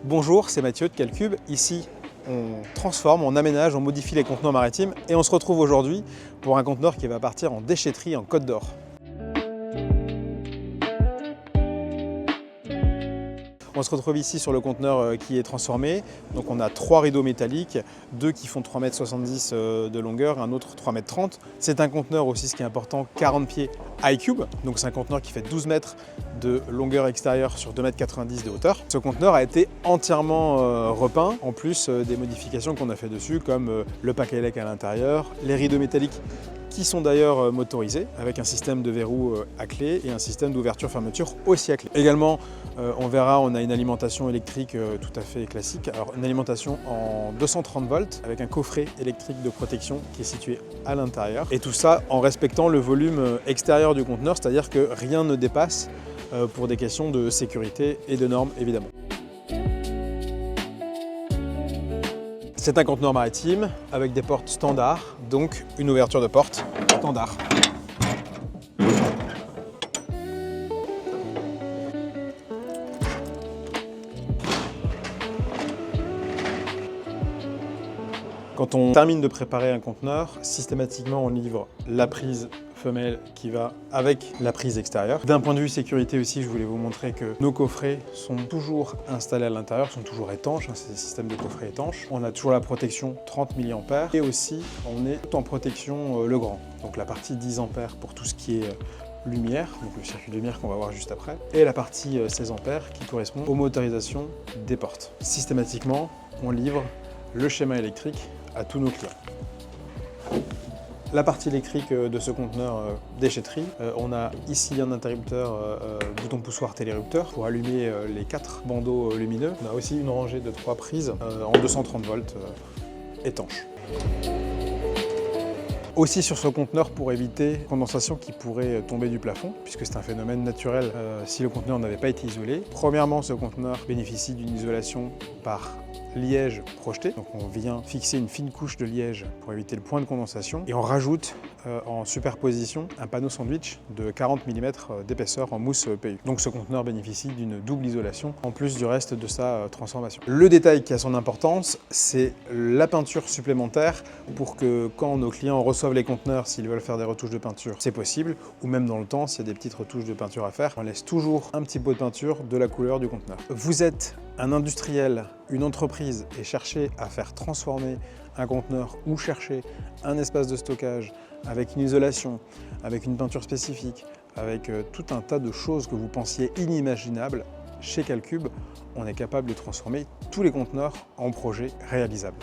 Bonjour, c'est Mathieu de Calcube. Ici, on transforme, on aménage, on modifie les conteneurs maritimes et on se retrouve aujourd'hui pour un conteneur qui va partir en déchetterie en Côte d'Or. On se retrouve ici sur le conteneur qui est transformé. Donc on a 3 rideaux métalliques, 2 qui font 3,70 m de longueur, un autre 3,30 m. C'est un conteneur aussi, ce qui est important, 40 pieds iCube. Donc c'est un conteneur qui fait 12 mètres de longueur extérieure sur 2,90 m de hauteur. Ce conteneur a été entièrement repeint, en plus des modifications qu'on a fait dessus, comme le pack-à-lec à l'intérieur, les rideaux métalliques qui sont d'ailleurs motorisés avec un système de verrou à clé et un système d'ouverture-fermeture aussi à clé. Également, on verra, on a une alimentation électrique tout à fait classique. Alors une alimentation en 230 volts avec un coffret électrique de protection qui est situé à l'intérieur. Et tout ça en respectant le volume extérieur du conteneur, c'est-à-dire que rien ne dépasse pour des questions de sécurité et de normes évidemment. C'est un conteneur maritime avec des portes standards, donc une ouverture de porte standard. Quand on termine de préparer un conteneur, systématiquement on livre la prise femelle qui va avec la prise extérieure. D'un point de vue sécurité aussi, je voulais vous montrer que nos coffrets sont toujours installés à l'intérieur, sont toujours étanches, c'est des systèmes de coffrets étanches. On a toujours la protection 30 mA et aussi on est tout en protection Legrand, donc la partie 10 A pour tout ce qui est lumière, donc le circuit de lumière qu'on va voir juste après, et la partie 16 A qui correspond aux motorisations des portes. Systématiquement, on livre le schéma électrique à tous nos clients. La partie électrique de ce conteneur déchetterie, on a ici un interrupteur bouton poussoir télérupteur pour allumer les 4 bandeaux lumineux. On a aussi une rangée de 3 prises en 230 volts étanches. Aussi sur ce conteneur pour éviter la condensation qui pourrait tomber du plafond, puisque c'est un phénomène naturel si le conteneur n'avait pas été isolé. Premièrement, ce conteneur bénéficie d'une isolation par liège projeté. Donc on vient fixer une fine couche de liège pour éviter le point de condensation. Et on rajoute en superposition un panneau sandwich de 40 mm d'épaisseur en mousse PU. Donc ce conteneur bénéficie d'une double isolation en plus du reste de sa transformation. Le détail qui a son importance, c'est la peinture supplémentaire pour que quand nos clients reçoivent les conteneurs, s'ils veulent faire des retouches de peinture, c'est possible. Ou même dans le temps, s'il y a des petites retouches de peinture à faire, on laisse toujours un petit pot de peinture de la couleur du conteneur. Vous êtes un industriel, une entreprise et cherchez à faire transformer un conteneur ou cherchez un espace de stockage avec une isolation, avec une peinture spécifique, avec tout un tas de choses que vous pensiez inimaginables, chez Calcube, on est capable de transformer tous les conteneurs en projets réalisables.